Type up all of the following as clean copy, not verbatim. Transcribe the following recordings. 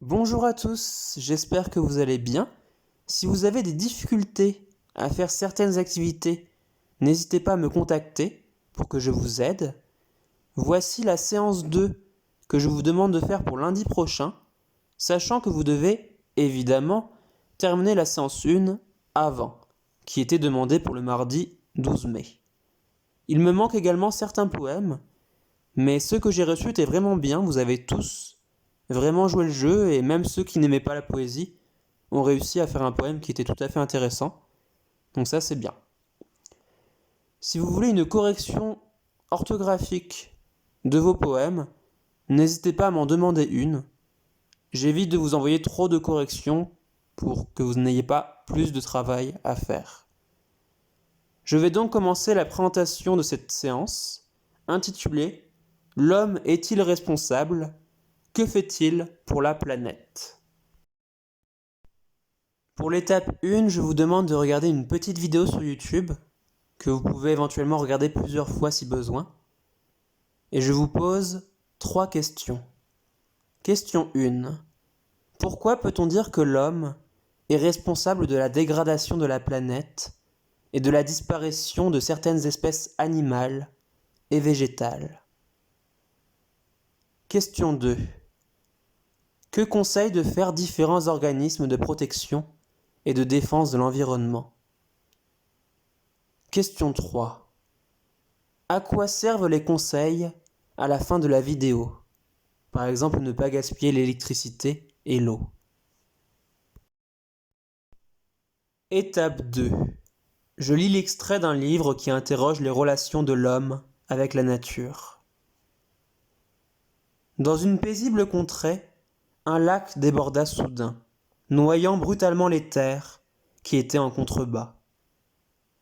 Bonjour à tous, j'espère que vous allez bien. Si vous avez des difficultés à faire certaines activités, n'hésitez pas à me contacter pour que je vous aide. Voici la séance 2 que je vous demande de faire pour lundi prochain, sachant que vous devez, évidemment, terminer la séance 1 avant, qui était demandée pour le mardi 12 mai. Il me manque également certains poèmes, mais ceux que j'ai reçus étaient vraiment bien, vous avez tous vraiment joué le jeu, et même ceux qui n'aimaient pas la poésie ont réussi à faire un poème qui était tout à fait intéressant. Donc ça, c'est bien. Si vous voulez une correction orthographique de vos poèmes, n'hésitez pas à m'en demander une. J'évite de vous envoyer trop de corrections pour que vous n'ayez pas plus de travail à faire. Je vais donc commencer la présentation de cette séance, intitulée « L'homme est-il responsable ? Que fait-il pour la planète ?» Pour l'étape 1, je vous demande de regarder une petite vidéo sur YouTube, que vous pouvez éventuellement regarder plusieurs fois si besoin. Et je vous pose 3 questions. Question 1. Pourquoi peut-on dire que l'homme est responsable de la dégradation de la planète et de la disparition de certaines espèces animales et végétales? Question 2. Que conseillent de faire différents organismes de protection et de défense de l'environnement? Question 3. À quoi servent les conseils à la fin de la vidéo? Par exemple, ne pas gaspiller l'électricité et l'eau. Étape 2. Je lis l'extrait d'un livre qui interroge les relations de l'homme avec la nature. Dans une paisible contrée, un lac déborda soudain, noyant brutalement les terres qui étaient en contrebas.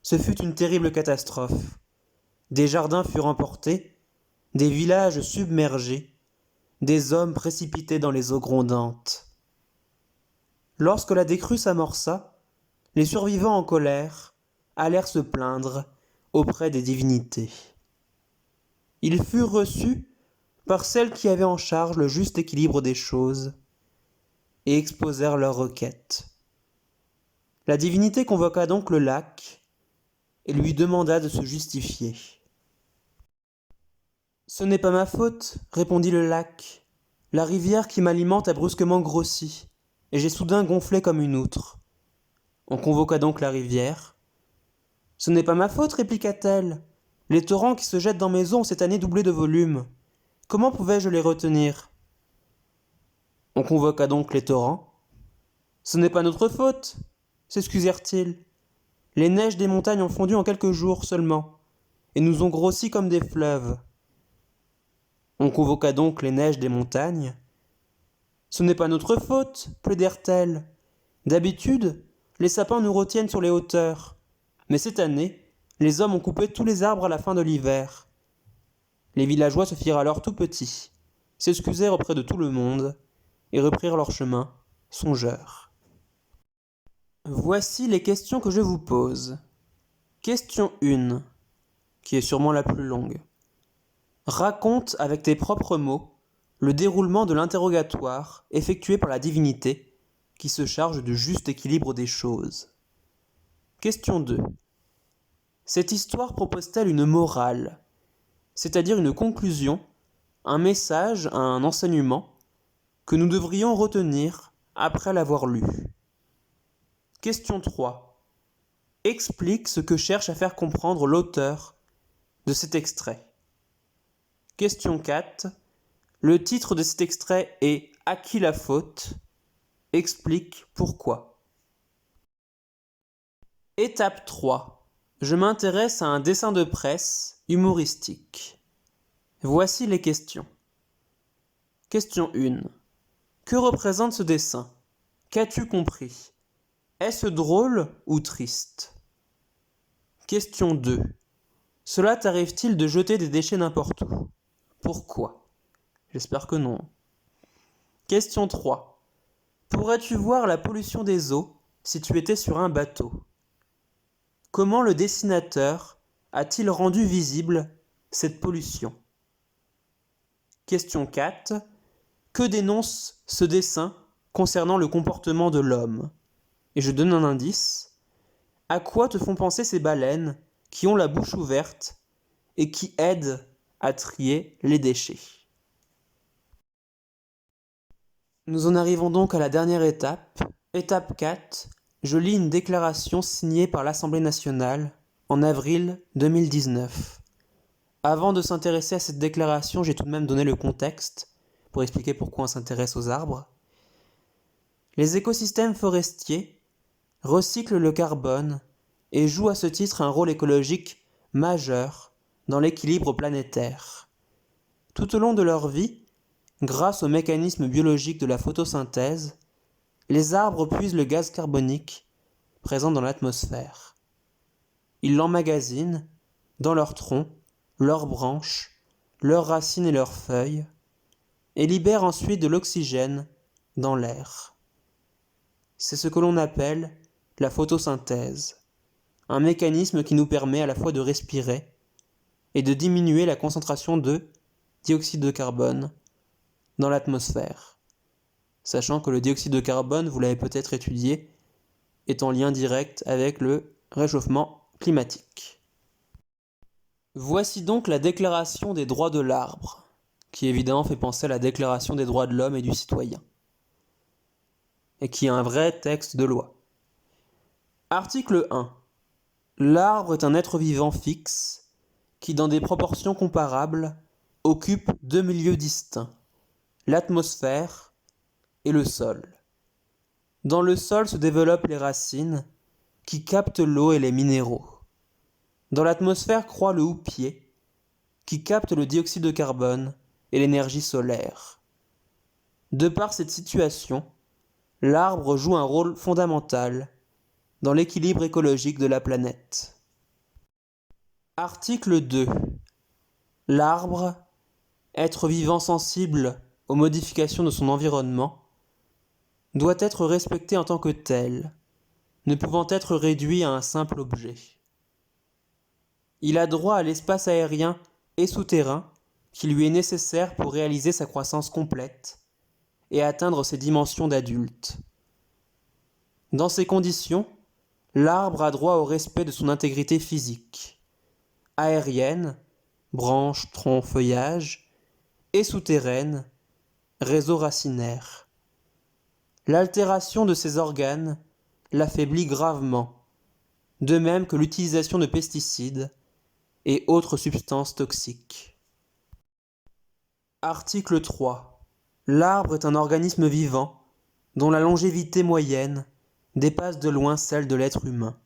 Ce fut une terrible catastrophe. Des jardins furent emportés, des villages submergés, des hommes précipités dans les eaux grondantes. Lorsque la décrue s'amorça, les survivants en colère allèrent se plaindre auprès des divinités. Ils furent reçus par celles qui avaient en charge le juste équilibre des choses et exposèrent leurs requêtes. La divinité convoqua donc le lac et lui demanda de se justifier. « Ce n'est pas ma faute, répondit le lac. La rivière qui m'alimente a brusquement grossi, et j'ai soudain gonflé comme une outre. On convoqua donc la rivière. « Ce n'est pas ma faute, répliqua-t-elle. Les torrents qui se jettent dans mes eaux ont cette année doublé de volume. Comment pouvais-je les retenir ?» On convoqua donc les torrents. « Ce n'est pas notre faute, s'excusèrent-ils. Les neiges des montagnes ont fondu en quelques jours seulement, et nous ont grossi comme des fleuves. » On convoqua donc les neiges des montagnes. « Ce n'est pas notre faute, plaidèrent-elles. D'habitude, les sapins nous retiennent sur les hauteurs, mais cette année, les hommes ont coupé tous les arbres à la fin de l'hiver. » Les villageois se firent alors tout petits, s'excusèrent auprès de tout le monde, et reprirent leur chemin, songeurs. Voici les questions que je vous pose. Question 1, qui est sûrement la plus longue. Raconte avec tes propres mots le déroulement de l'interrogatoire effectué par la divinité qui se charge du juste équilibre des choses. Question 2. Cette histoire propose-t-elle une morale, c'est-à-dire une conclusion, un message, un enseignement que nous devrions retenir après l'avoir lu? Question 3. Explique ce que cherche à faire comprendre l'auteur de cet extrait. Question 4. Le titre de cet extrait est « À qui la faute ?» Explique pourquoi. Étape 3. Je m'intéresse à un dessin de presse humoristique. Voici les questions. Question 1. Que représente ce dessin? Qu'as-tu compris? Est-ce drôle ou triste? Question 2. Cela t'arrive-t-il de jeter des déchets n'importe où? Pourquoi? J'espère que non. Question 3. Pourrais-tu voir la pollution des eaux si tu étais sur un bateau? Comment le dessinateur a-t-il rendu visible cette pollution? Question 4. Que dénonce ce dessin concernant le comportement de l'homme. Et je donne un indice. À quoi te font penser ces baleines qui ont la bouche ouverte et qui aident à trier les déchets? Nous en arrivons donc à la dernière étape. Étape 4. Je lis une déclaration signée par l'Assemblée nationale en avril 2019. Avant de s'intéresser à cette déclaration, j'ai tout de même donné le contexte pour expliquer pourquoi on s'intéresse aux arbres. Les écosystèmes forestiers recyclent le carbone et jouent à ce titre un rôle écologique majeur dans l'équilibre planétaire. Tout au long de leur vie, grâce au mécanisme biologique de la photosynthèse, les arbres puisent le gaz carbonique présent dans l'atmosphère. Ils l'emmagasinent dans leurs troncs, leurs branches, leurs racines et leurs feuilles, et libèrent ensuite de l'oxygène dans l'air. C'est ce que l'on appelle la photosynthèse, un mécanisme qui nous permet à la fois de respirer et de diminuer la concentration de dioxyde de carbone dans l'atmosphère, sachant que le dioxyde de carbone, vous l'avez peut-être étudié, est en lien direct avec le réchauffement climatique. Voici donc la Déclaration des droits de l'arbre, qui évidemment fait penser à la Déclaration des droits de l'homme et du citoyen, et qui est un vrai texte de loi. Article 1. L'arbre est un être vivant fixe, qui dans des proportions comparables, occupe deux milieux distincts, l'atmosphère et le sol. Dans le sol se développent les racines, qui captent l'eau et les minéraux. Dans l'atmosphère croît le houppier, qui capte le dioxyde de carbone et l'énergie solaire. De par cette situation, l'arbre joue un rôle fondamental dans l'équilibre écologique de la planète. Article 2. L'arbre, être vivant sensible aux modifications de son environnement, doit être respecté en tant que tel, ne pouvant être réduit à un simple objet. Il a droit à l'espace aérien et souterrain qui lui est nécessaire pour réaliser sa croissance complète et atteindre ses dimensions d'adulte. Dans ces conditions, l'arbre a droit au respect de son intégrité physique, aérienne, branches, troncs, feuillage, et souterraine, réseau racinaire. L'altération de ses organes l'affaiblit gravement, de même que l'utilisation de pesticides et autres substances toxiques. Article 3. L'arbre est un organisme vivant dont la longévité moyenne dépasse de loin celle de l'être humain.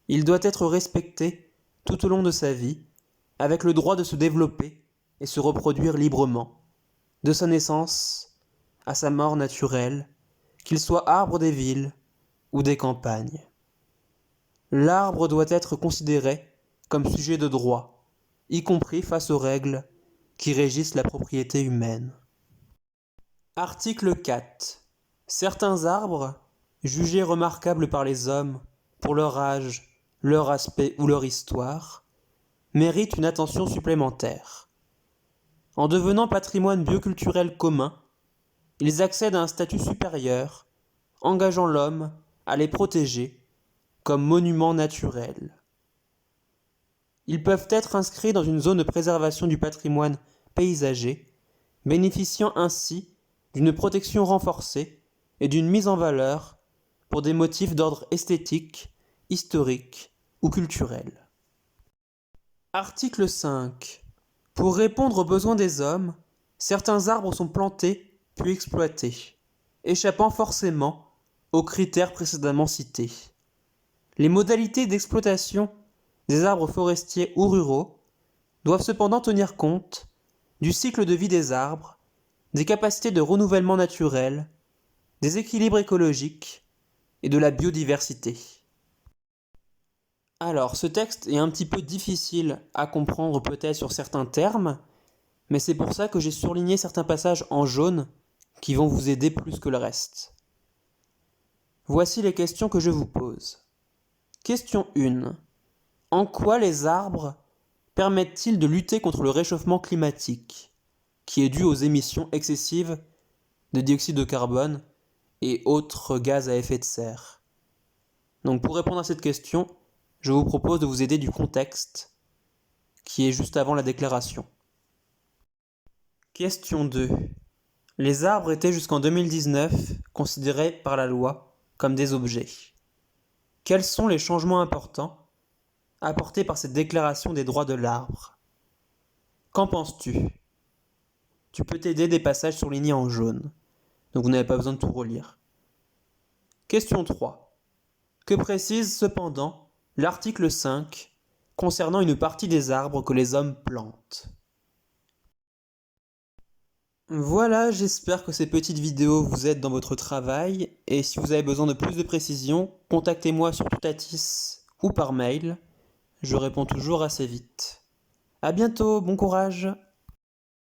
Il doit être respecté tout au long de sa vie, avec le droit de se développer et se reproduire librement, de sa naissance à sa mort naturelle, qu'il soit arbre des villes ou des campagnes. L'arbre doit être considéré comme sujet de droit, y compris face aux règles qui régissent la propriété humaine. Article 4. Certains arbres, jugés remarquables par les hommes pour leur âge, leur aspect ou leur histoire, méritent une attention supplémentaire. En devenant patrimoine bioculturel commun, ils accèdent à un statut supérieur, engageant l'homme à les protéger comme monuments naturels. Ils peuvent être inscrits dans une zone de préservation du patrimoine paysager, bénéficiant ainsi d'une protection renforcée et d'une mise en valeur pour des motifs d'ordre esthétique, historique ou culturel. Article 5. Pour répondre aux besoins des hommes, certains arbres sont plantés puis exploités, échappant forcément aux critères précédemment cités. Les modalités d'exploitation des arbres forestiers ou ruraux doivent cependant tenir compte du cycle de vie des arbres, des capacités de renouvellement naturel, des équilibres écologiques et de la biodiversité. Alors, ce texte est un petit peu difficile à comprendre peut-être sur certains termes, mais c'est pour ça que j'ai surligné certains passages en jaune qui vont vous aider plus que le reste. Voici les questions que je vous pose. Question 1. En quoi les arbres permettent-ils de lutter contre le réchauffement climatique, qui est dû aux émissions excessives de dioxyde de carbone et autres gaz à effet de serre. Donc pour répondre à cette question, je vous propose de vous aider du contexte qui est juste avant la déclaration. Question 2. Les arbres étaient jusqu'en 2019 considérés par la loi comme des objets. Quels sont les changements importants apportés par cette déclaration des droits de l'arbre? Qu'en penses-tu? Tu peux t'aider des passages surlignés en jaune, donc vous n'avez pas besoin de tout relire. Question 3. Que précise cependant l'article 5 concernant une partie des arbres que les hommes plantent? Voilà, j'espère que ces petites vidéos vous aident dans votre travail, et si vous avez besoin de plus de précision, contactez-moi sur Toutatis ou par mail, je réponds toujours assez vite. À bientôt, bon courage!